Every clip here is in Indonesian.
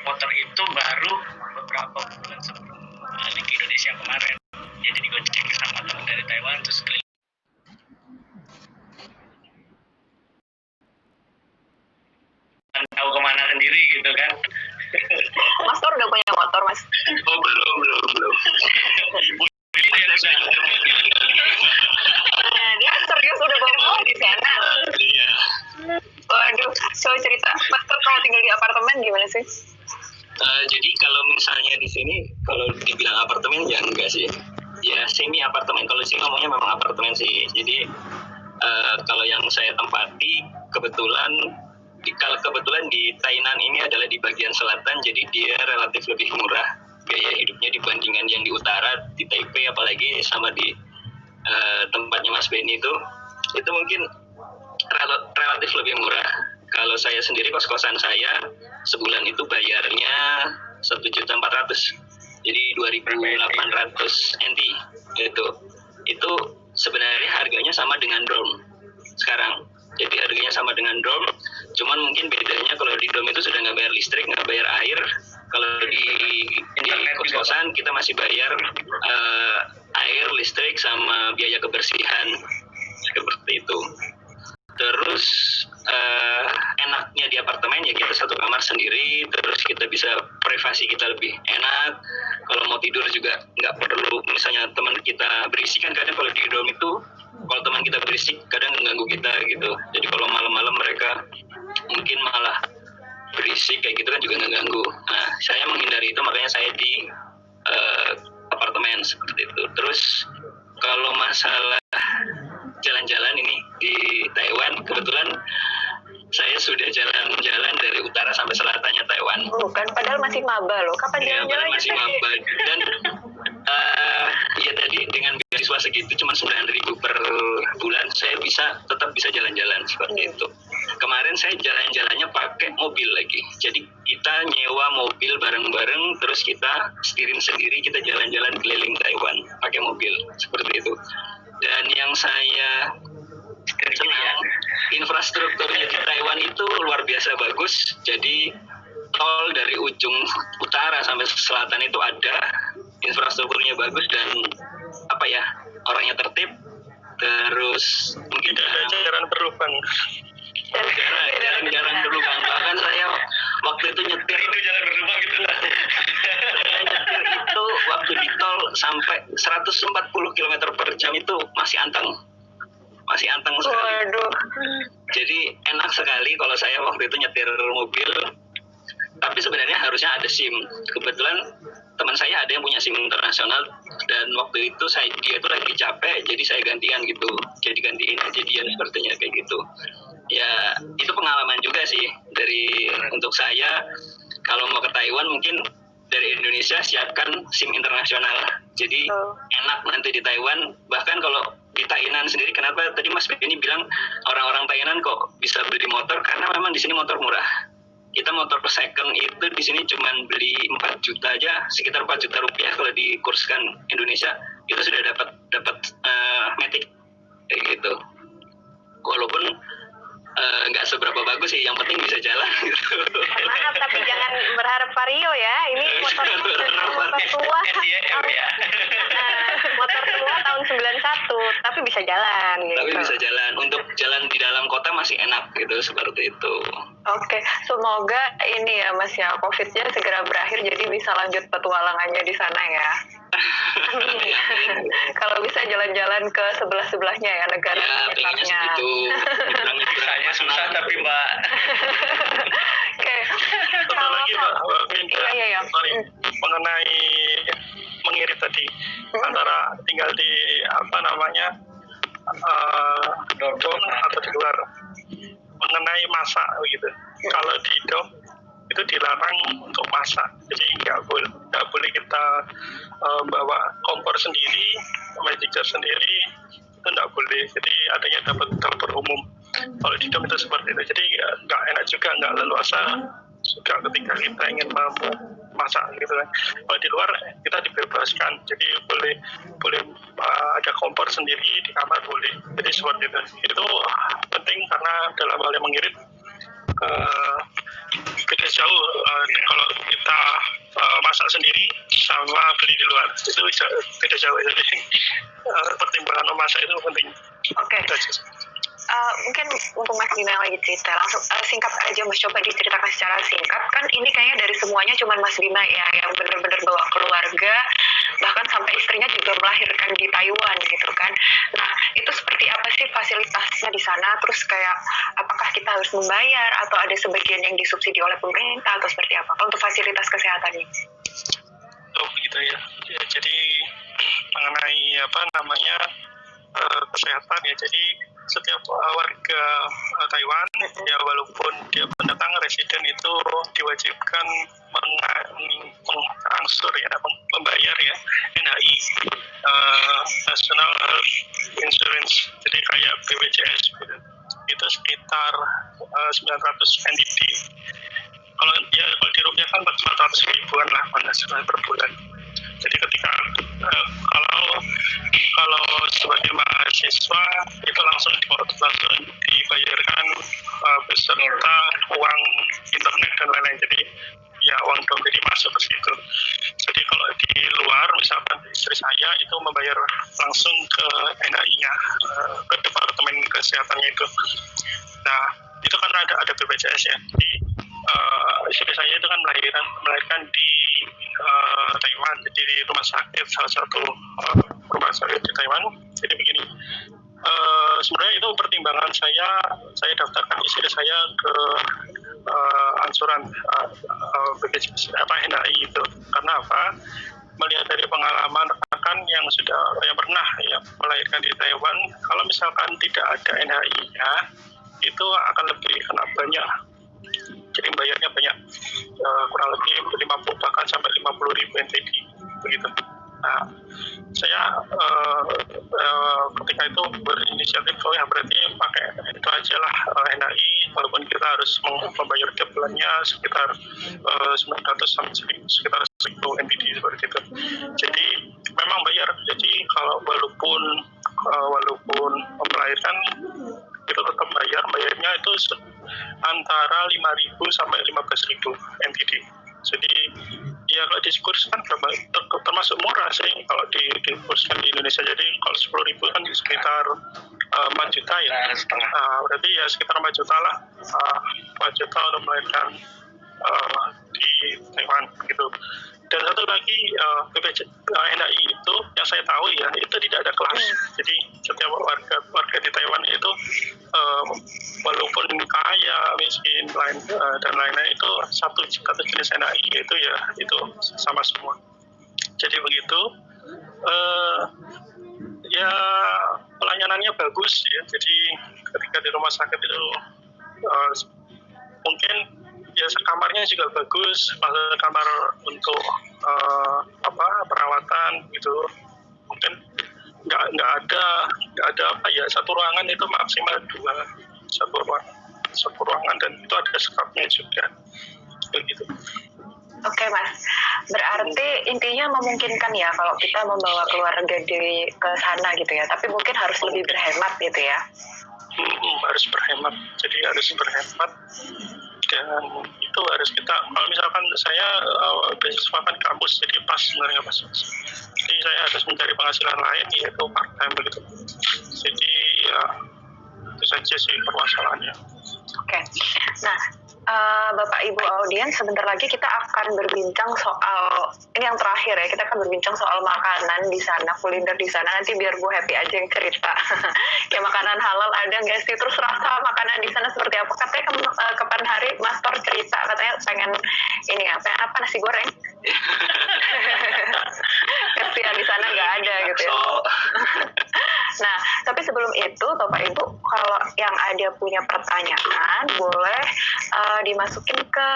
motor itu baru beberapa bulan sebelum balik ke Indonesia kemarin. Jadi digonceng sama teman dari Taiwan terus keliling. Tahu kemana sendiri gitu kan. Mas Tor udah punya motor, Mas? Oh, belum. Dia serius udah bawa motor di sana. Iya. Waduh, coba cerita. Mas Tor kalau tinggal di apartemen gimana sih? Jadi kalau misalnya di sini, kalau dibilang apartemen ya enggak sih. Ya semi apartemen. Kalau sih ngomongnya memang apartemen sih. Jadi kalau yang saya tempati kebetulan di Tainan ini adalah di bagian selatan, jadi dia relatif lebih murah biaya hidupnya dibandingkan yang di utara, di Taipei apalagi sama di tempatnya Mas Benny itu mungkin relatif lebih murah. Kalau saya sendiri kos-kosan saya sebulan itu bayarnya 1.400.000, jadi 2.800 NT itu sebenarnya harganya sama dengan dorm sekarang. Jadi harganya sama dengan dorm, cuman mungkin bedanya kalau di dorm itu sudah nggak bayar listrik, nggak bayar air. Kalau di kos-kosan kita masih bayar air, listrik, sama biaya kebersihan seperti itu. Terus enaknya di apartemen ya kita satu kamar sendiri, terus kita bisa privasi kita lebih enak. Kalau mau tidur juga nggak perlu misalnya teman kita berisik, kan kadang kalau di dorm itu kalau teman kita berisik kadang mengganggu kita gitu. Jadi kalau malam-malam mereka mungkin malah berisik kayak gitu kan juga nggak ganggu. Nah, saya menghindari itu, makanya saya di apartemen seperti itu. Terus kalau masalah jalan-jalan ini di Taiwan, kebetulan saya sudah jalan-jalan dari utara sampai selatannya Taiwan. Bukan, padahal masih maba loh. Kapan jalan-jalan? Masih maba. Dan ya tadi dengan beasiswa segitu cuma 9.000 per bulan, saya tetap bisa jalan-jalan seperti itu. Kemarin saya jalan-jalannya pakai mobil lagi. Jadi kita nyewa mobil bareng-bareng, terus kita setirin sendiri, kita jalan-jalan keliling Taiwan pakai mobil seperti itu. Dan yang saya senang, infrastrukturnya di Taiwan itu luar biasa bagus. Jadi tol dari ujung utara sampai selatan itu ada, infrastrukturnya bagus dan orangnya tertib. Terus mungkin jarang berlubang. Jarang berlubang. Bahkan saya waktu itu nyetir itu jalan berlubang gitu lah. Saya nyetir itu waktu di tol sampai 140 km per jam itu masih anteng sekali. Waduh. Jadi enak sekali kalau saya waktu itu nyetir mobil. Tapi sebenarnya harusnya ada SIM. Kebetulan teman saya ada yang punya SIM internasional, dan waktu itu dia itu lagi capek, jadi saya gantian gitu. Jadi gantiin aja dia sepertinya kayak gitu. Ya itu pengalaman juga sih untuk saya. Kalau mau ke Taiwan mungkin dari Indonesia siapkan SIM internasional. Jadi enak nanti di Taiwan. Bahkan kalau di Tainan sendiri, kenapa tadi Mas Benny bilang orang-orang Tainan kok bisa beli motor? Karena memang di sini motor murah. Kita motor second itu di sini cuma beli 4 juta aja, sekitar 4 juta rupiah kalau dikurskan Indonesia, itu sudah dapat Matic kayak gitu. Walaupun nggak seberapa bagus sih, yang penting bisa jalan gitu. Maaf, tapi jangan berharap Vario ya. Ini motor tua. Motor tua tahun 91, tapi bisa jalan gitu. Tapi bisa jalan. Untuk jalan di dalam kota masih enak gitu, seperti itu. Oke, semoga ini ya Mas ya, COVID-nya segera berakhir jadi bisa lanjut petualangannya di sana ya. Kalau bisa jalan-jalan ke sebelah-sebelahnya ya, negara sekitarnya. Ya, pengennya segitu. Saya susah tapi Mbak. Oke. Satu lagi Mbak, iya. Mengenai mengirit tadi, antara tinggal di dom atau di luar, mengenai masak gitu. Kalau di dom itu dilarang untuk masak, jadi nggak boleh kita bawa kompor sendiri, magic jar sendiri, itu nggak boleh. Jadi adanya dapur umum. Kalau di dom itu seperti itu, jadi nggak enak juga, nggak leluasa juga ketika kita ingin masak gitu kan. Kalau di luar kita dibebaskan, jadi boleh ada kompor sendiri di kamar boleh. Jadi seperti itu penting, karena dalam hal yang mengirit beda jauh kalau kita masak sendiri sama beli di luar, itu beda jauh. Jadi pertimbangan memasak itu penting. Oke. Mungkin mumpung Mas Bima lagi cerita, langsung singkat aja Mas, coba diceritakan secara singkat. Kan ini kayaknya dari semuanya cuma Mas Bima ya yang benar-benar bawa keluarga, bahkan sampai istrinya juga melahirkan di Taiwan gitu kan. Nah, itu seperti apa sih fasilitasnya di sana? Terus kayak apakah kita harus membayar atau ada sebagian yang disubsidi oleh pemerintah atau seperti apa untuk fasilitas kesehatannya? Oh begitu ya. Jadi mengenai kesehatan ya, jadi setiap warga Taiwan ya, walaupun dia pendatang residen, itu diwajibkan mengangsur ya, membayar ya NHI, National Health Insurance, jadi kayak BPJS gitu. Itu sekitar 900 NTD. Kalau dirupiahkan 400 ribuan lah per bulan. Jadi ketika kalau sebagai mahasiswa itu langsung dibayarkan beserta uang internet dan lain-lain. Jadi ya uang dompet masuk ke situ. Jadi kalau di luar misalkan istri saya itu membayar langsung ke NHI-nya, ke departemen kesehatannya itu. Nah itu kan ada BPJS ya. Jadi istri saya itu kan melahirkan di Taiwan, jadi di rumah sakit, salah satu rumah sakit di Taiwan. Jadi begini, sebenarnya itu pertimbangan saya daftarkan istri saya ke ansuran BPJS NHI itu. Karena apa? Melihat dari pengalaman rekan yang pernah ya melahirkan di Taiwan, kalau misalkan tidak ada NHI-nya, itu akan lebih kena banyak. Jadi bayarnya banyak, kurang lebih 50 bahkan sampai 50 ribu NTD begitu. Nah, saya ketika itu berinisiatif, ya berarti pakai itu aja lah NHI, walaupun kita harus membayar tiap bulannya sekitar 900 sampai sekitar 1000 NTD seperti itu. Jadi memang bayar. Jadi kalau walaupun melahirkan itu tetap bayarnya itu antara 5.000 sampai 15.000 NTD. Jadi ya kalau diskurskan termasuk murah sih kalau diskurskan di Indonesia. Jadi kalau 10.000 kan sekitar 4 juta ya, setengah. Berarti ya sekitar 4 juta lah, 4 juta untuk melahirkan di Taiwan gitu. Dan satu lagi NHI itu yang saya tahu ya, itu tidak ada kelas. Jadi setiap warga di Taiwan itu walaupun kaya, miskin, dan lain-lain, itu satu jenis NHI, itu sama semua. Jadi begitu. Ya pelayanannya bagus ya. Jadi ketika di rumah sakit itu mungkin ya kamarnya juga bagus, kamar untuk perawatan gitu. Mungkin nggak ada satu ruangan itu maksimal 2, satu ruangan, dan itu ada skapnya juga begitu. Oke Mas, berarti intinya memungkinkan ya kalau kita membawa keluarga ke sana gitu ya, tapi mungkin harus lebih berhemat gitu ya. Harus berhemat, jadi harus berhemat, dan itu harus kita, kalau misalkan saya beasiswa kan kampus, jadi pas sebenarnya Mas. Jadi saya harus mencari penghasilan lain, yaitu part time begitu. Jadi ya itu saja sih permasalahannya. Oke. Nah, Bapak Ibu audiens, sebentar lagi kita akan berbincang soal, ini yang terakhir ya, kita akan berbincang soal makanan di sana, kuliner di sana. Nanti biar Bu Happy aja yang cerita. Kayak makanan halal ada nggak sih? Terus rasa makanan di sana seperti apa? Katanya kapan hari Mas Tor cerita, katanya pengen ini apa nasi goreng. Tapi yang di sana nggak ada gitu ya. Nah, tapi sebelum itu, Bapak Ibu, kalau yang ada punya pertanyaan, boleh dimasukin ke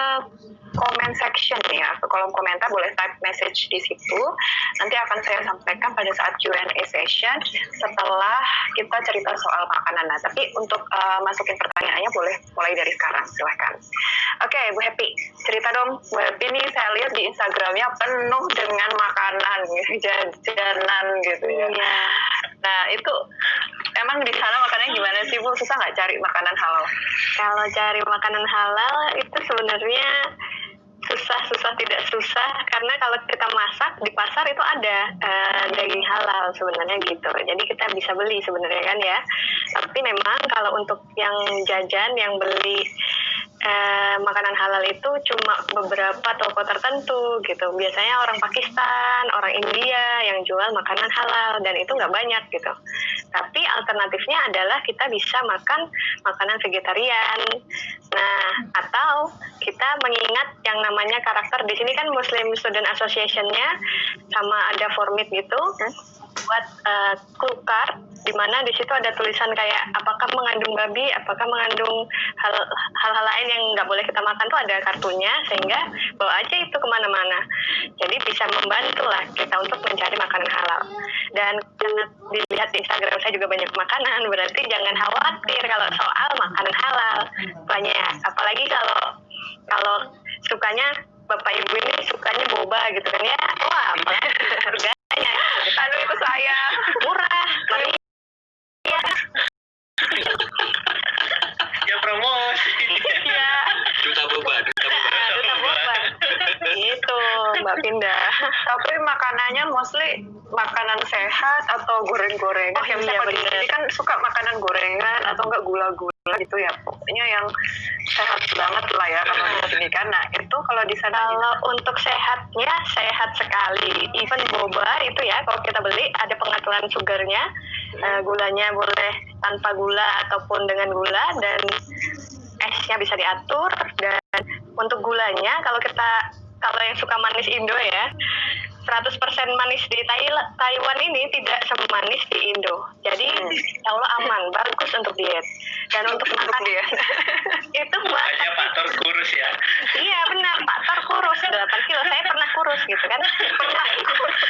comment section ya, ke kolom komentar, boleh type message di situ. Nanti akan saya sampaikan pada saat Q&A session setelah kita cerita soal makanan. Nah, tapi untuk masukin pertanyaannya boleh mulai dari sekarang, silahkan. Oke, Bu Happy, cerita dong. Bu Happy nih saya lihat di Instagramnya penuh dengan makanan, jajanan gitu ya. Nah, itu emang di sana makanannya gimana sih Bu? Susah nggak cari makanan halal? Kalau cari makanan halal itu sebenarnya susah tidak susah, karena kalau kita masak di pasar itu ada daging halal sebenarnya gitu. Jadi kita bisa beli sebenarnya kan ya. Tapi memang kalau untuk yang jajan, yang beli makanan halal itu cuma beberapa toko tertentu gitu. Biasanya orang Pakistan, orang India yang jual makanan halal, dan itu nggak banyak gitu. Tapi alternatifnya adalah kita bisa makan makanan vegetarian. Nah, atau kita mengingat yang namanya karakter di sini kan Muslim Student Association-nya sama ada formit gitu. Buat clue card, di mana di situ ada tulisan kayak apakah mengandung babi, apakah mengandung hal-hal lain yang nggak boleh kita makan, tuh ada kartunya, sehingga bawa aja itu kemana-mana. Jadi bisa membantu lah kita untuk mencari makanan halal. Dan karena dilihat di Instagram saya juga banyak makanan, berarti jangan khawatir kalau soal makanan halal, banyak. Apalagi kalau sukanya Bapak Ibu ini sukanya boba gitu kan ya, wah apalagi harganya. Aduh itu saya murah, ya. Ya promosi. Ya. Duta boba. Duta boba. Gitu, Mbak Pinda. Tapi makanannya mostly makanan sehat atau goreng-gorengan. Oh, Yang iya, saya bener. jadi kan suka makanan gorengan atau enggak gula-gula gitu ya. Pokoknya yang sehat banget lah ya kalau di sini kan. Nah, itu kalau di sana Kalau untuk sehatnya, sehat sekali. Even boba itu ya, kalau kita beli ada pengaturan sugarnya, gulanya boleh tanpa gula ataupun dengan gula, dan esnya bisa diatur. Dan untuk gulanya, kalau yang suka manis Indo ya, 100% manis di Taiwan ini tidak semanis di Indo. Jadi ya Allah aman, bagus untuk diet. Dan untuk makan diet. itu buat Hanya faktor kurus ya. iya benar, faktor kurus 8 kilo. Saya pernah kurus gitu kan. Pernah kurus.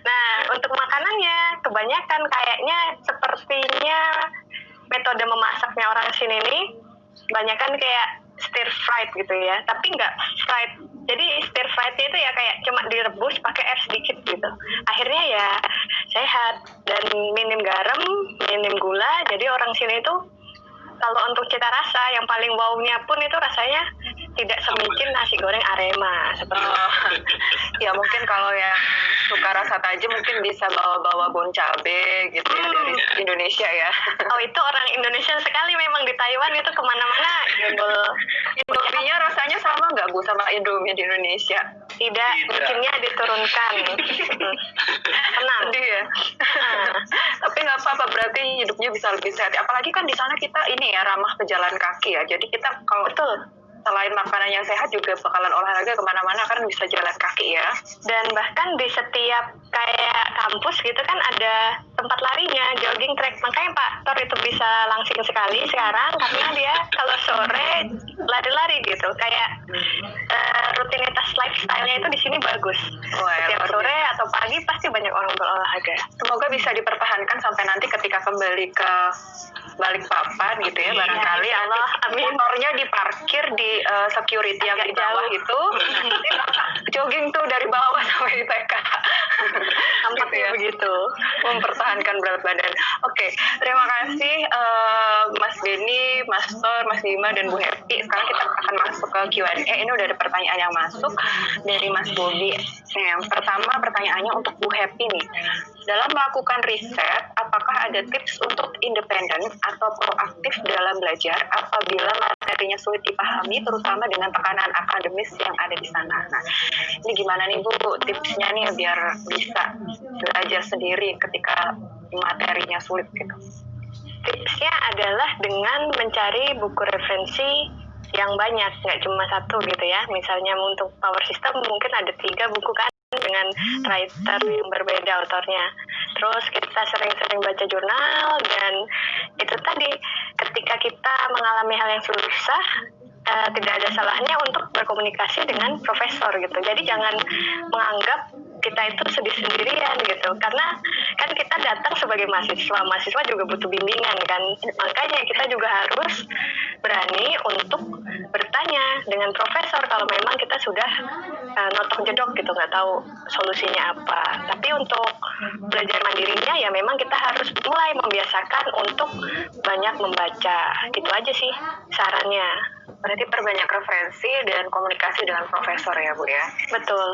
Nah, untuk makanannya kebanyakan kayaknya sepertinya metode memasaknya orang sini nih kebanyakan kayak stir fried gitu ya, tapi nggak fried. Jadi stir friednya itu ya kayak cuma direbus pakai air sedikit gitu. Akhirnya ya sehat dan minim garam, minim gula. Jadi orang sini itu kalau untuk cita rasa yang paling wow-nya pun itu rasanya tidak semicin nasi goreng Arema seperti itu. ya mungkin kalau yang suka rasa tajam mungkin bisa bawa-bawa bon cabe gitu ya dari Indonesia ya. Oh itu orang Indonesia sekali memang di Taiwan itu kemana-mana jebol. Indomie-nya rasanya sama nggak Bu sama Indomie di Indonesia? Tidak, bikinnya diturunkan. Tenang. Sedih ya. Tapi nggak apa-apa, berarti hidupnya bisa lebih sehat. Apalagi kan di sana kita ini ya ramah pejalan kaki ya. Jadi kita kalau selain makanan yang sehat juga bakalan olahraga kemana-mana kan bisa jalan kaki ya. Dan bahkan di setiap kayak kampus gitu kan ada tempat larinya, jogging track. Makanya Pak Tor itu bisa langsing sekali sekarang karena dia kalau sore lari-lari gitu. Kayak rutinitas lifestyle-nya itu di sini bagus. Setiap sore atau pagi pasti banyak orang berolahraga. Semoga bisa dipertahankan sampai nanti ketika kembali ke Balikpapan gitu ya, barangkali ya Allah, amin. Motornya diparkir di security yang di bawah itu, jogging tuh dari bawah sampai TK. Tampaknya begitu. Mempertahankan berat badan. Oke, terima kasih Mas Denny, Mas Tor, Mas Bima, dan Bu Happy. Sekarang kita akan masuk ke Q&A. Ini udah ada pertanyaan yang masuk dari Mas Bobi. Yang pertama pertanyaannya untuk Bu Happy nih. Dalam melakukan riset, apakah ada tips untuk independen atau proaktif dalam belajar apabila materinya sulit dipahami, terutama dengan tekanan akademis yang ada di sana? Nah, ini gimana nih Bu tipsnya nih biar bisa belajar sendiri ketika materinya sulit gitu? Tipsnya adalah dengan mencari buku referensi yang banyak, nggak cuma satu gitu ya. Misalnya untuk power system mungkin ada 3 buku kan dengan writer yang berbeda autornya. Terus kita sering-sering baca jurnal, dan itu tadi ketika kita mengalami hal yang susah, tidak ada salahnya untuk berkomunikasi dengan profesor gitu. Jadi jangan menganggap kita itu sedih sendirian gitu, karena kan kita datang sebagai mahasiswa juga butuh bimbingan kan. Makanya kita juga harus berani untuk bertanya dengan profesor kalau memang kita sudah notok jedok gitu, nggak tahu solusinya apa. Tapi untuk belajar mandirinya ya memang kita harus mulai membiasakan untuk banyak membaca. Gitu aja sih sarannya. Berarti perbanyak referensi dan komunikasi dengan profesor ya Bu ya? Betul.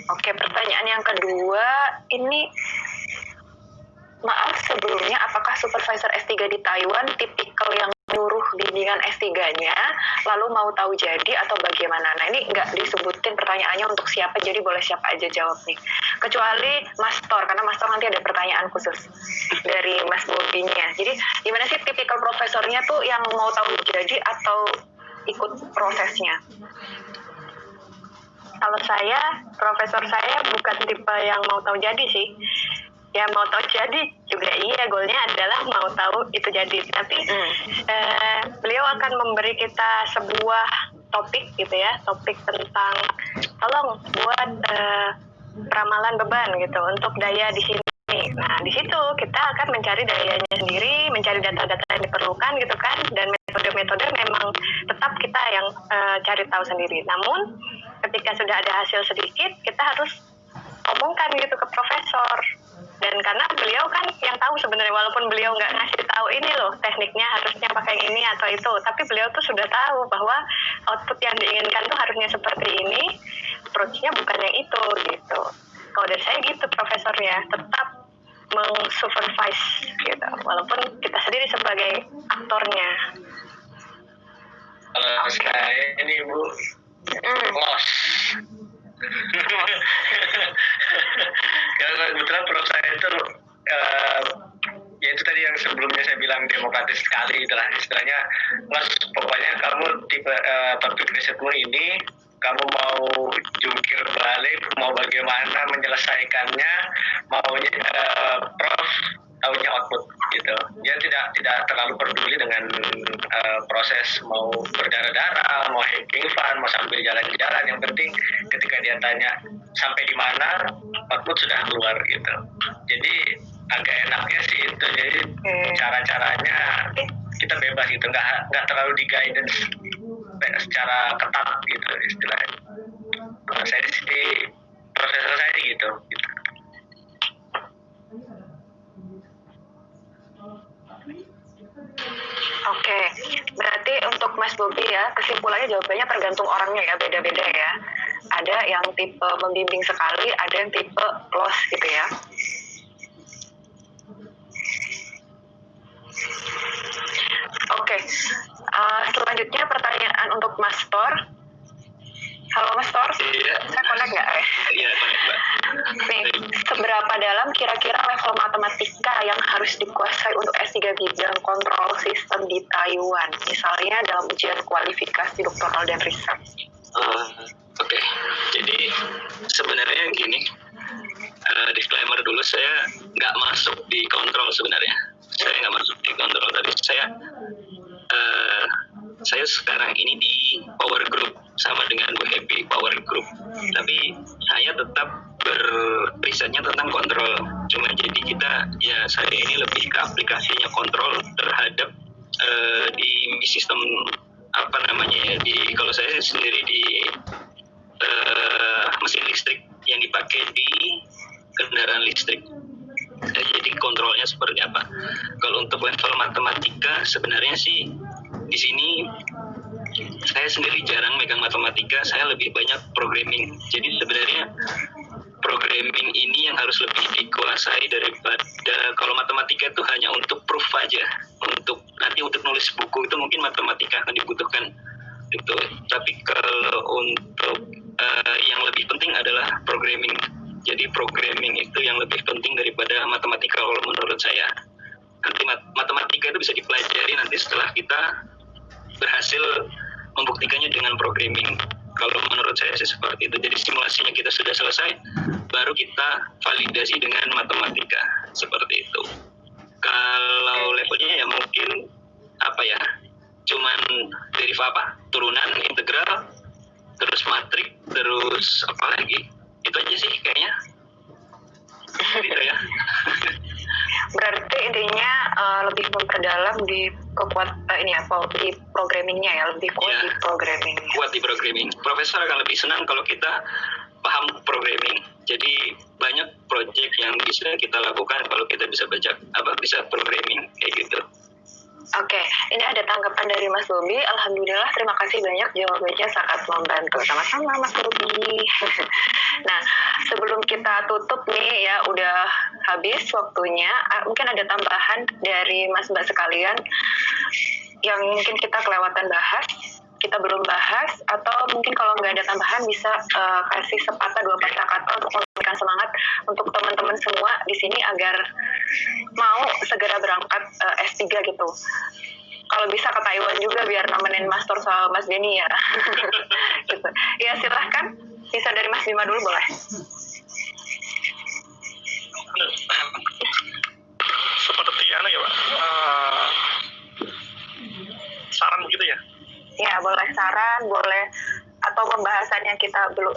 Oke, pertanyaan yang kedua, ini maaf sebelumnya, apakah supervisor S3 di Taiwan tipikal yang nyuruh bimbingan S3-nya, lalu mau tahu jadi atau bagaimana? Nah ini nggak disebutin pertanyaannya untuk siapa, jadi boleh siapa aja jawab nih. Kecuali Mas Tor, karena Mas Tor nanti ada pertanyaan khusus dari Mas Bobinya. Jadi gimana sih tipikal profesornya tuh yang mau tahu jadi atau ikut prosesnya? Kalau saya, profesor saya bukan tipe yang mau tahu jadi sih. Ya mau tahu jadi juga iya, goalnya adalah mau tahu itu jadi. Tapi beliau akan memberi kita sebuah topik gitu ya, topik tentang tolong buat ramalan beban gitu untuk daya di sini. Nah di situ kita akan mencari dayanya sendiri, mencari data-data yang diperlukan gitu kan, dan metode-metode memang tetap kita yang cari tahu sendiri. Namun ketika sudah ada hasil sedikit, kita harus omongkan gitu ke profesor. Dan karena beliau kan yang tahu sebenarnya, walaupun beliau nggak ngasih tahu ini loh tekniknya harusnya pakai ini atau itu, tapi beliau tuh sudah tahu bahwa output yang diinginkan tuh harusnya seperti ini, approach-nya bukan yang itu gitu. Kalau dari saya gitu, profesornya tetap meng-supervise gitu, walaupun kita sendiri sebagai aktornya. Kalau saya ini Bu, los. Karena kebetulan prof saya itu ya itu tadi yang sebelumnya saya bilang demokratis sekali itulah istilahnya. Los, pokoknya kamu tipe topik risetmu ini, kamu mau jungkir balik, mau bagaimana menyelesaikannya, maunya prof tahunya output gitu. Dia tidak terlalu peduli dengan proses mau berdarah-darah, mau having fun, mau sambil jalan-jalan. Yang penting ketika dia tanya sampai di mana, output sudah keluar gitu. Jadi agak enaknya sih itu. Jadi cara-caranya kita bebas gitu, nggak terlalu di guidance secara ketat gitu istilahnya. Kalau saya sih profesor saya gitu. Oke, berarti untuk Mas Bobi ya, kesimpulannya jawabannya tergantung orangnya ya, beda-beda ya. Ada yang tipe membimbing sekali, ada yang tipe los gitu ya. Oke, selanjutnya pertanyaan untuk Mas Tor. Halo Mas Tor, saya connect nggak ya? Iya, connect Mbak. Nih, seberapa dalam kira-kira level matematika yang harus dikuasai untuk S3 bidang kontrol sistem di Taiwan? Misalnya dalam ujian kualifikasi doktoral dan riset. Oke. Jadi sebenarnya gini, disclaimer dulu, saya nggak masuk di kontrol sebenarnya. Saya nggak masuk di kontrol, tapi saya sekarang ini di Power Group sama dengan Bu Happy Power Group, tapi saya tetap berisetnya tentang kontrol. Cuma jadi saya ini lebih ke aplikasinya kontrol terhadap di sistem kalau saya sendiri di mesin listrik yang dipakai di kendaraan listrik. Jadi kontrolnya seperti apa? Kalau untuk level matematika sebenarnya sih di sini saya sendiri jarang megang matematika, saya lebih banyak programming. Jadi sebenarnya programming ini yang harus lebih dikuasai daripada kalau matematika itu hanya untuk proof aja. Untuk nulis buku itu mungkin matematika akan dibutuhkan itu. Tapi kalau untuk yang lebih penting adalah programming. Jadi programming itu yang lebih penting daripada matematika kalau menurut saya. Nanti matematika itu bisa dipelajari nanti setelah kita berhasil membuktikannya dengan programming. Kalau menurut saya sih seperti itu. Jadi simulasinya kita sudah selesai, baru kita validasi dengan matematika seperti itu. Kalau levelnya ya mungkin cuman deriva turunan, integral, terus matrik, terus apa lagi? Itu aja sih kayaknya. Gitu ya. Berarti intinya lebih memperdalam di di programmingnya ya, lebih kuat di programming. Kuat di programming. Profesor akan lebih senang kalau kita paham programming. Jadi banyak proyek yang bisa kita lakukan kalau kita bisa bisa programming kayak gitu. Oke, ini ada tanggapan dari Mas Bobi. Alhamdulillah, terima kasih banyak, jawabannya sangat membantu. Sama-sama Mas Bobi. Nah, sebelum kita tutup nih ya, udah habis waktunya. Mungkin ada tambahan dari Mas Mbak sekalian yang mungkin kita kelewatan bahas, kita belum bahas, atau mungkin kalau nggak ada tambahan bisa kasih sepatah dua patah kata untuk memberikan semangat untuk teman-teman semua di sini agar mau segera berangkat S3 gitu. Kalau bisa ke Taiwan juga biar nemenin Master sama Mas Denny ya. Gitu. Ya silahkan, bisa dari Mas Bima dulu boleh. Seperti apa ya Pak? Saran begitu ya? Ya boleh saran, boleh atau pembahasannya kita belum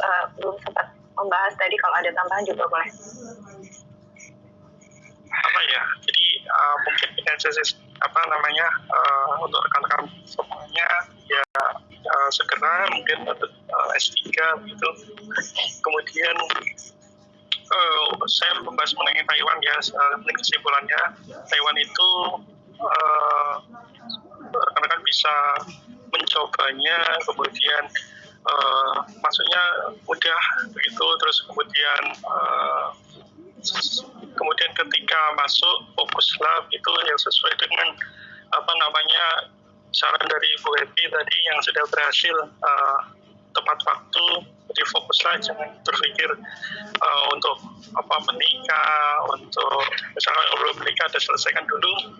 sempat membahas tadi, kalau ada tambahan juga boleh. Apa ya? Jadi mungkin ini aja sih untuk rekan-rekan semuanya ya segera mungkin untuk S3 gitu. Kemudian saya membahas mengenai Taiwan ya. Kesimpulannya Taiwan itu rekan-rekan bisa mencobanya, kemudian maksudnya mudah begitu, terus kemudian ketika masuk fokuslah itu yang sesuai dengan saran dari Bu Happy tadi yang sudah berhasil tepat waktu. Jadi fokuslah, jangan berpikir untuk menikah, untuk misalnya belum menikah dan selesaikan dulu,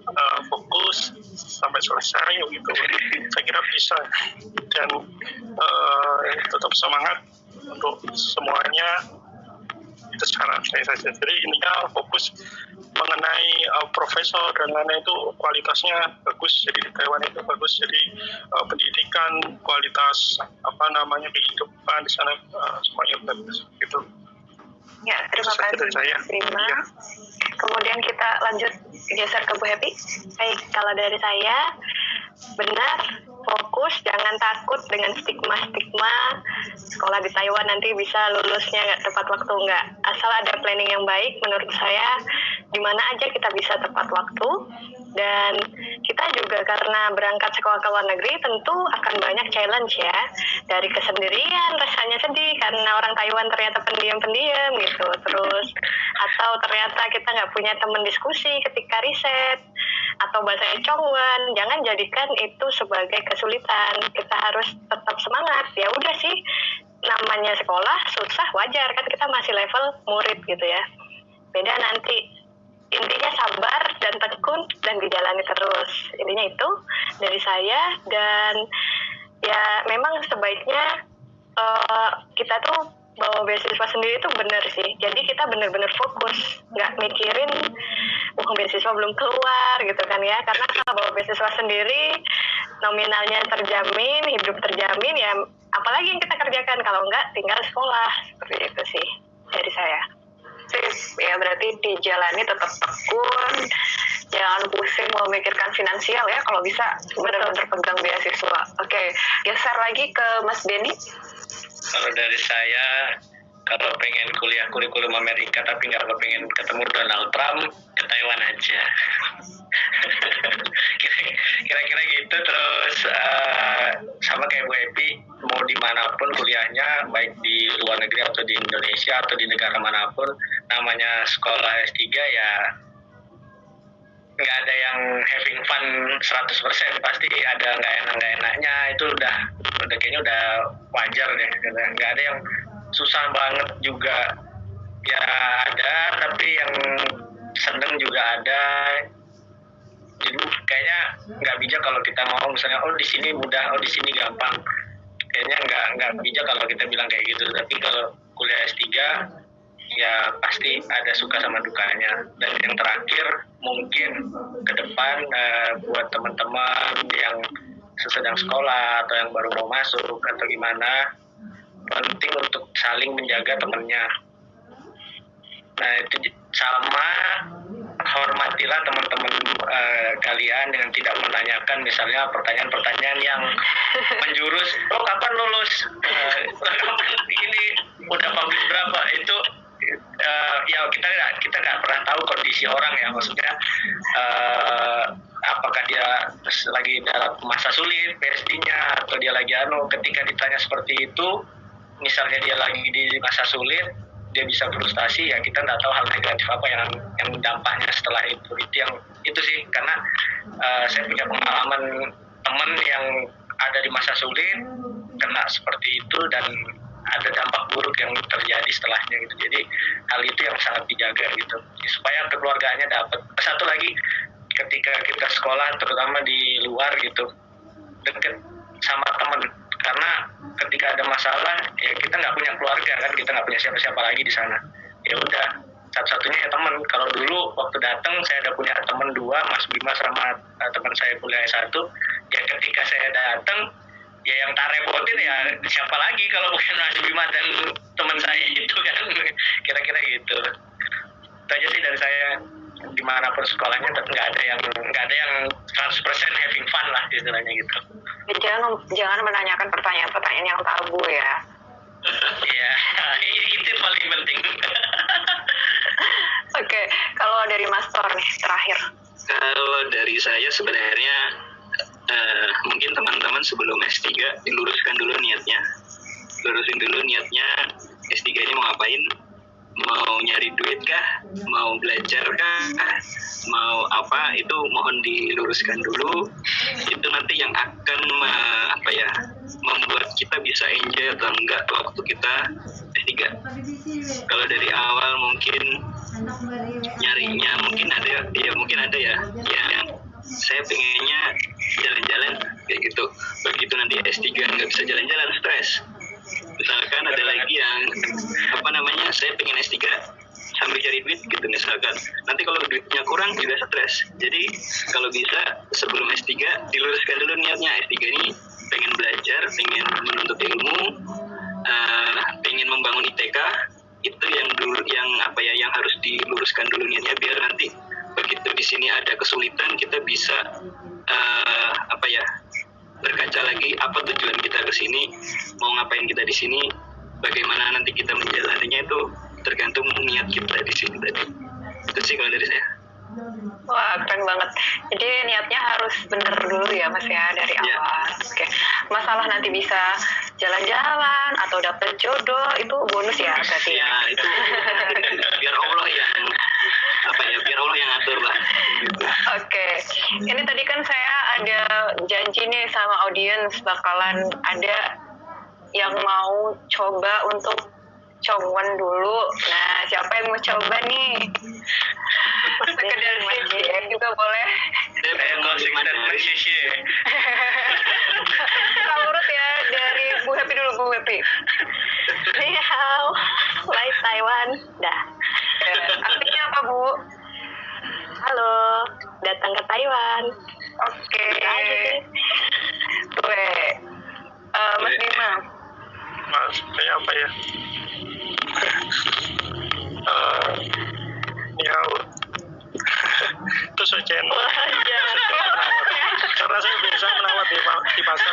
fokus sampai selesai gitu. Saya kira bisa, dan tetap semangat untuk semuanya. Itu saran saya saja. Jadi intinya fokus mengenai profesor dan lain-lain itu kualitasnya bagus. Jadi di Taiwan itu bagus. Jadi pendidikan, kualitas kehidupan di sana semuanya bagus gitu. Ya, terima kasih Mas Bima. Ya. Kemudian kita lanjut geser ke Bu Happy. Baik, kalau dari saya benar, fokus, jangan takut dengan stigma-stigma sekolah di Taiwan nanti bisa lulusnya nggak tepat waktu, nggak. Asal ada planning yang baik, menurut saya di mana aja kita bisa tepat waktu. Dan kita juga karena berangkat sekolah ke luar negeri tentu akan banyak challenge ya, dari kesendirian, rasanya sedih karena orang Taiwan ternyata pendiam-pendiam gitu, terus atau ternyata kita nggak punya teman diskusi ketika riset, atau bahasa Chongwen. Jangan jadikan itu sebagai kesulitan, kita harus tetap semangat. Ya udah sih, namanya sekolah susah, wajar kan, kita masih level murid gitu ya. Beda nanti, intinya sabar dan tekun dan dijalani terus. Intinya itu dari saya. Dan ya memang sebaiknya kita tuh bawa beasiswa sendiri itu benar sih. Jadi kita benar-benar fokus, nggak mikirin uang beasiswa belum keluar gitu kan ya. Karena kalau bawa beasiswa sendiri nominalnya terjamin, hidup terjamin, ya apalagi yang kita kerjakan, kalau nggak tinggal sekolah. Seperti itu sih dari saya. Ya berarti dijalani tetap tekun, jangan pusing memikirkan finansial ya, kalau bisa benar-benar pegang beasiswa. Oke, geser lagi ke Mas Denny. Kalau dari saya, kalau pengen kuliah kurikulum Amerika tapi nggak pengen ketemu Donald Trump, ke Taiwan aja. Kira-kira gitu. Terus sama kayak Bu Happy, mau dimanapun kuliahnya, baik di luar negeri atau di Indonesia atau di negara manapun, namanya sekolah S3 ya nggak ada yang having fun 100%, pasti ada nggak enaknya. Itu udah kayaknya udah wajar deh. Nggak ada yang susah banget juga, ya ada, tapi yang seneng juga ada. Jadi kayaknya nggak bijak kalau kita mau misalnya di sini mudah, di sini gampang. Kayaknya nggak bijak kalau kita bilang kayak gitu. Tapi kalau kuliah S3 ya pasti ada suka sama dukanya. Dan yang terakhir mungkin ke depan buat teman-teman yang sedang sekolah atau yang baru mau masuk atau gimana, penting untuk saling menjaga temannya. Nah itu sama, hormatilah teman-teman kalian dengan tidak menanyakan misalnya pertanyaan-pertanyaan yang menjurus, kapan lulus, kapan ini udah publik berapa, itu ya kita nggak pernah tahu kondisi orang ya, maksudnya apakah dia dia lagi dalam masa sulit PSD-nya, atau dia lagi ketika ditanya seperti itu, misalnya dia lagi di masa sulit, dia bisa frustasi, ya kita nggak tahu hal negatif apa yang dampaknya setelah itu sih. Karena saya punya pengalaman teman yang ada di masa sulit kena seperti itu dan ada dampak buruk yang terjadi setelahnya gitu. Jadi hal itu yang sangat dijaga gitu, supaya kekeluargaannya dapat. Satu lagi, ketika kita sekolah terutama di luar gitu, deket sama teman, karena ketika ada masalah ya kita nggak punya keluarga kan, kita nggak punya siapa-siapa lagi di sana. Ya udah, satu-satunya ya teman. Kalau dulu waktu datang saya ada punya teman 2, Mas Bima sama teman saya kuliah S1. Ya ketika saya datang, ya yang tak repotin ya siapa lagi kalau bukan Mas Bima dan teman saya itu kan. Kira-kira gitu. Itu aja sih dari saya. Dimanapun sekolahnya tetap nggak ada yang 100% having fun lah istilahnya gitu. Jangan menanyakan pertanyaan-pertanyaan yang tabu ya. Iya, itu yang paling penting. Oke, kalau dari Mas Tor nih terakhir. Kalau dari saya sebenarnya mungkin teman-teman sebelum S3 diluruskan dulu niatnya. Lurusin dulu niatnya, S3 ini mau ngapain? Mau nyari duit kah? Mau belajar kah? Mau apa? Itu mohon diluruskan dulu. Itu nanti yang akan membuat kita bisa enjoy atau enggak waktu kita S3. Kalau dari awal mungkin nyarinya mungkin ada ya yang saya pengennya jalan-jalan kayak gitu. Begitu nanti S3 nggak bisa jalan-jalan, stres. Misalkan ada lagi yang saya pengen S3 sambil cari duit gitu misalkan. Nanti kalau duitnya kurang juga stres. Jadi kalau bisa sebelum S3 diluruskan dulu niatnya. S3 ini pengen belajar, pengen menuntut ilmu, pengen membangun ITK. Itu yang harus diluruskan dulu niatnya, biar nanti begitu di sini ada kesulitan kita bisa berkaca lagi apa tujuan kita ke sini, mau ngapain kita di sini, bagaimana nanti kita menjalaninya, itu tergantung niat kita di sini tadi. Itu sih kalau dari saya. Wah, keren banget. Jadi niatnya harus bener dulu ya Mas ya dari awal. Oke. Masalah nanti bisa jalan-jalan atau dapet jodoh itu bonus ya berarti. Ya, itu biar Allah yang atur lah. Oke. Ini tadi kan saya ada janji nih sama audiens bakalan ada yang mau coba untuk cowon dulu. Nah, siapa yang mau coba nih? Sekedar CGM juga boleh. Urut ya, dari Bu Happy dulu, Bu Happy. Ni hao, Lai Taiwan. Dah. Artinya apa, Bu? Halo, datang ke Taiwan. Oke. Mas Bima. Mas, kayak apa ya? Niau. Itu sojen. Karena saya biasa menawar di pasar.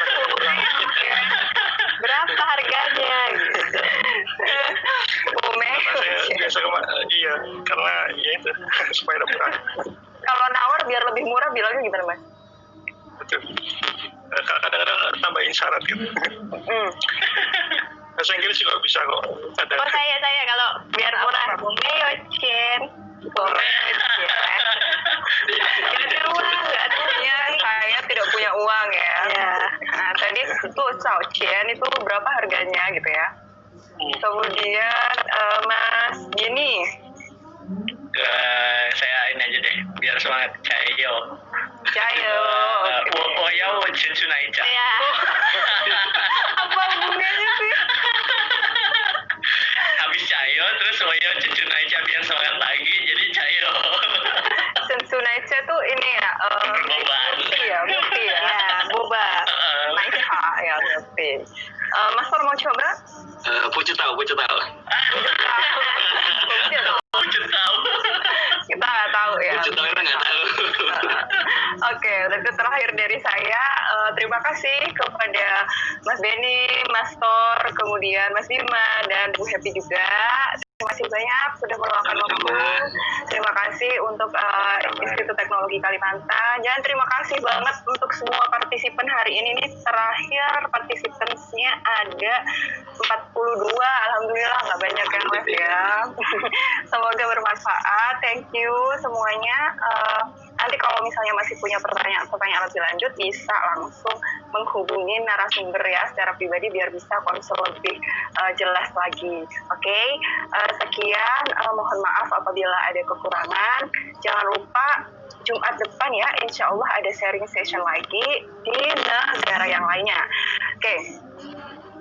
Berapa harganya? Gitu. Saya biasa iya, karena ya itu supaya murah. Kalau nawar biar lebih murah bilangnya gimana, Mas? Betul. Kadang-kadang tambahin syarat gitu. Bahasa Inggris juga bisa kok. Ada. Oh saya kalau biar murah, Bomeo Chen. Gak ada uang, gak ada punya. Saya tidak punya uang ya. Nah, tadi itu Saucian itu berapa harganya gitu ya. Kemudian Mas Gini. Saya ini aja deh, biar semangat. Cayo. Woyao Chenchu Naicha. Apa hubungannya sih? Habis cayo, terus Woyao Chenchu Naicha biar semangat lagi, jadi cayo. Sensunaice tuh ini ya. Berbobaan. Milky ya. Boba. Naicha ya milky. Mas Pur mau coba? Pucu tahu. Pucet tahu. Kita nggak tahu ya. Pucu tahu kita nggak tahu. Oke, itu terakhir dari saya. Terima kasih kepada Mas Benny, Mas Tor, kemudian Mas Bima dan Bu Happy juga. Terima kasih banyak sudah meluangkan waktu. Terima kasih untuk Institut Teknologi Kalimantan. Dan terima kasih banget untuk semua partisipan hari ini. Nih terakhir partisipannya ada 42. Alhamdulillah nggak banyak yang live ya. Semoga bermanfaat. Thank you semuanya. Nanti kalau misalnya masih punya pertanyaan lebih lanjut bisa langsung menghubungi narasumber ya secara pribadi biar bisa konsul lebih jelas lagi. Oke, sekian. Mohon maaf apabila ada kekurangan. Jangan lupa Jumat depan ya, insya Allah ada sharing session lagi di negara yang lainnya. Oke,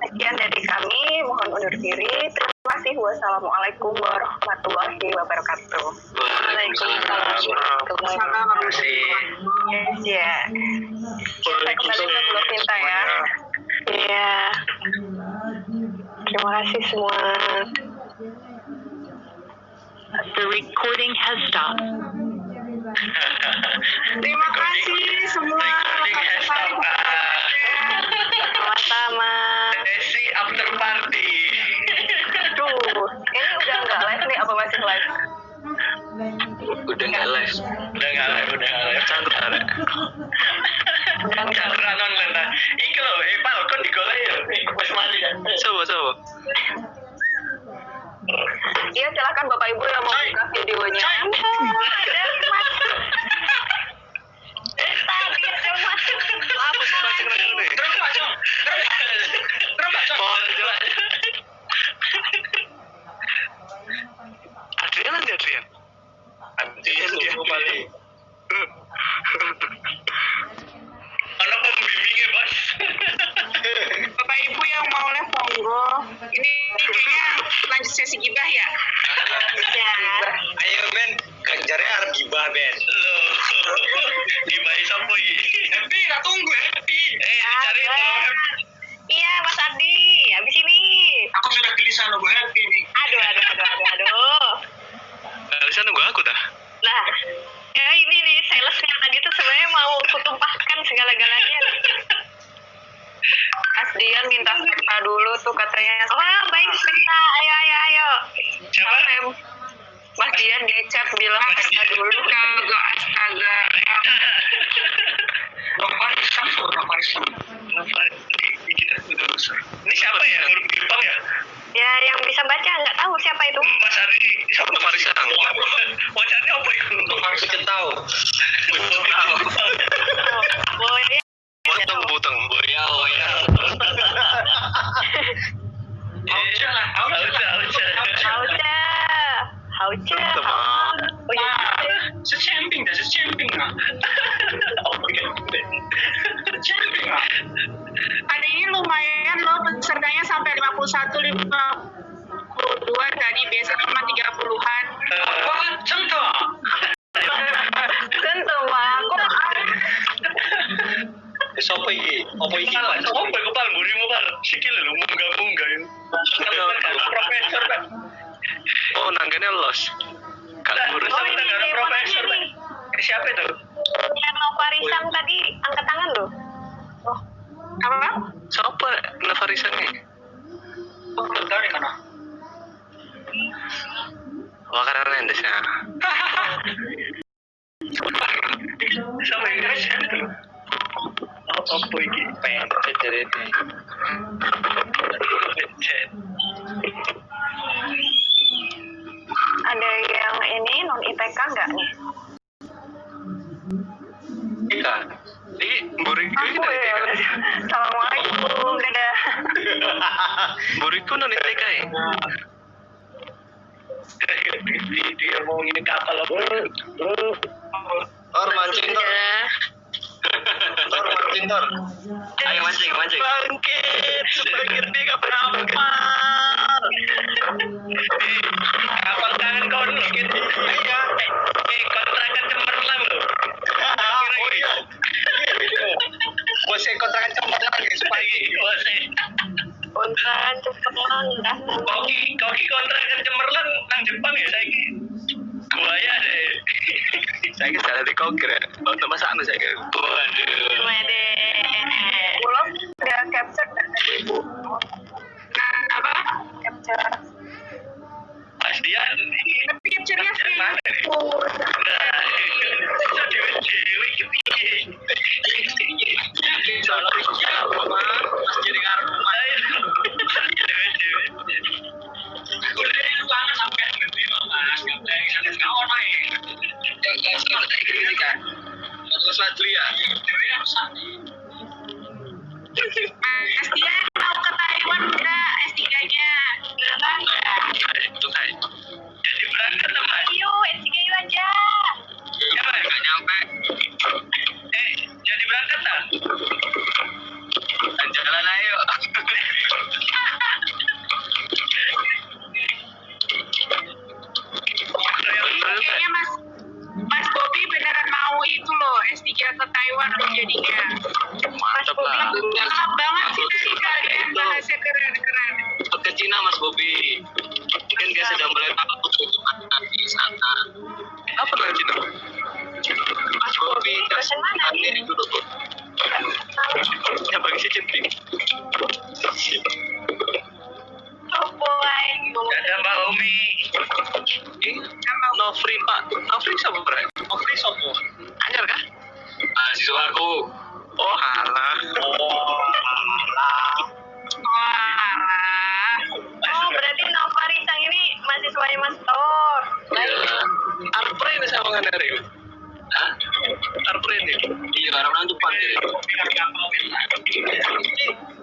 sekian dari kami. Mohon undur diri. Terima kasih. Wassalamualaikum warahmatullahi wabarakatuh. Waalaikumsalam. Terima kasih. Yes, ya. Saya kembali ke blog Minta ya. Iya. Terima kasih semua. The recording has stopped. Terima kasih semua. Sama-sama. Sesi after party. Duh, ini udah nggak live nih apa masih live? Udah nggak live. Udah nggak live. Cantik ada. Chandra non lenda. Iki lho, Pal, kon digolek ya. Wis mati kan. Coba. Iya, silakan Bapak Ibu yang mau buka videonya. Tadi ada mas. Apa Adrian nanti Adrian. Dia balik. Ono pembimbingnya, Bos. Bapak Ibu yang mau live monggo. Ini kayaknya lanjut sesi gibah ya. Ya. Ayo Ben, kejarnya arep gibah Ben. Loh. Gibah sapa iki? Happy, tak tunggu Happy. Dicari Iya, Mas Adi. Habis ini. Aku sudah gelisah nunggu Happy nih. Aduh. Bisa nunggu aku dah. Nah, ya ini nih salesnya tadi tuh sebenarnya mau kutumpahkan segala-galanya. Mas Dian minta spekta dulu tuh katanya. Oh, baik spekta. Ayo. Siapa? Mas Dian di chat bilang spekta dulu. Astaga. Novarisam. Ini siapa ya? Huruf Jepang ya? Ya, yang bisa baca nggak tahu siapa itu. Mas Ari, siapa Novarisam. Wacannya apa itu? Novarisam tahu. Boleh. Buteng. Boya. Hauce. Oh iya. Secamping lah. Hari ini lumayan loh pesertanya sampai 51, 52 tadi biasanya cuma 30-an. Wah, contoh. Tentu mah. Kok Sopo iki? Apa iki? Sopo iku Pal, mburimu Pal. Sikil lho munggah-munggah. Profesor Pak. Oh, nangganya los. Kak guru. Ada profesor Pak. Siapa itu? yang Novarisam tadi angkat tangan loh. Oh, apa? Siapa Novarisam ini? Oh, dari mana? Wah, karena Rendes ya. Sama Indonesia itu. Apa iki? Pencet jadi ini. Pencet. Ada yang ini non IPK nggak nih? Iya. Ini buriku ini Aku ya. Assalamualaikum, dadah. Buriku non ITK ya. Dia mau ini kapal apa? Mancing tor. Mancing tor. Ayo mancing. Bangkit, sebagai dia kapal kapal. Kapal tangan kau dulu gitu. Iya. Kontrakan cemerlang loh. Oh iya. Bosnya kontrakan cemerlang ya supaya bosnya. Kontrakan cemerlang dah. Koki kontrakan cemerlang nang Jepang ya saya buaya deh. Saya salah di kokir ya. Untuk masak anu saya. Waduh. Cuma deh. Belum udah capture dan tadi Bu. Nah, apa? Capture. Pasti janjian ini. Capture-nya free. Mana nih? Nah, bisa dewe-dewe gitu. Soalnya mas jadi ngarep rumah. Dewe-dewe. Udah ini banget sampai nanti mas. Nggak mau naik. Nggak usah ini kan. Terus Fadli ya. S3 mau ke Taiwan enggak S3-nya? Itu kan. Jadi berangkat sama. Yuk, S3 yuk aja. Ya nggak nyampe. Jadi berangkat tak? Jalan ayo. Kayaknya Mas Bobby beneran mau itu loh S3 ke Taiwan loh jadinya. Mantap lah. Lengkap banget sih tadi kalian bahasnya keren-keren. Ke Cina Mas Bobi. Kan gak sedang meletak di sana. Apa ke Cina? Mas Bobi kasih diri dulu. Yang bagi si Cimpling. Oh boy. Ada Mbak Umi. No free Pak. No free siapa Bray? No free siapa? Anyar kah? Mahasiswa aku. Oh halah. Oh, berarti Nova Risang ini mahasiswanya Mas Tor. Ya. Arpre ini sama nganari. Hah? Arpre ini? Iya, orang depan.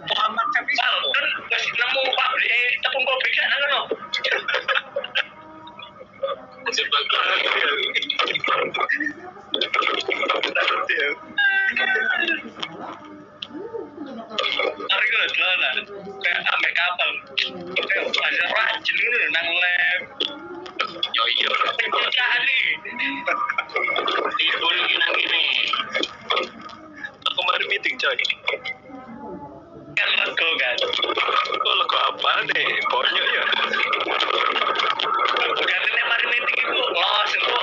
Muhammad Kapisal. Kan masih nemu Pak beli tepung kopi kan kan lo. Tarik ke jalan, kayak sampai kapal, kayak ada rajin dulu nang lab. Yo yo, pencerahan nih. Libur gini. Aku kemarin meeting coy. Kan lego kan. Oh lego apa nih? Bonyok ya. Karena kemarin meeting itu los itu.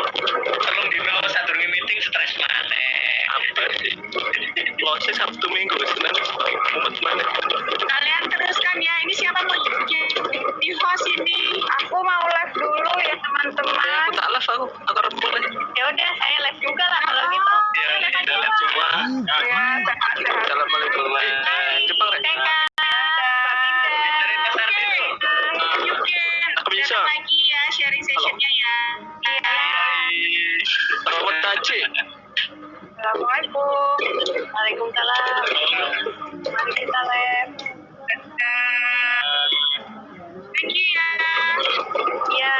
Tolong dino sadurunge meeting stres maneh. Apa sih? Losnya Sabtu Minggu Senin mumet maneh. Kalian teruskan ya. Ini siapa mau di host ini? Aku mau live dulu ya teman-teman. Aku tak live aku harus mulai. Ya udah, saya live juga lah kalau gitu. Ya, kita live semua. Ya, sehat-sehat. Assalamualaikum. Jepang rek. Aku bisa. Lagi ya sharing sessionnya ya. Rawat taci. Assalamualaikum. Waalaikumsalam. Mari kita live. Thank you ya. Ya.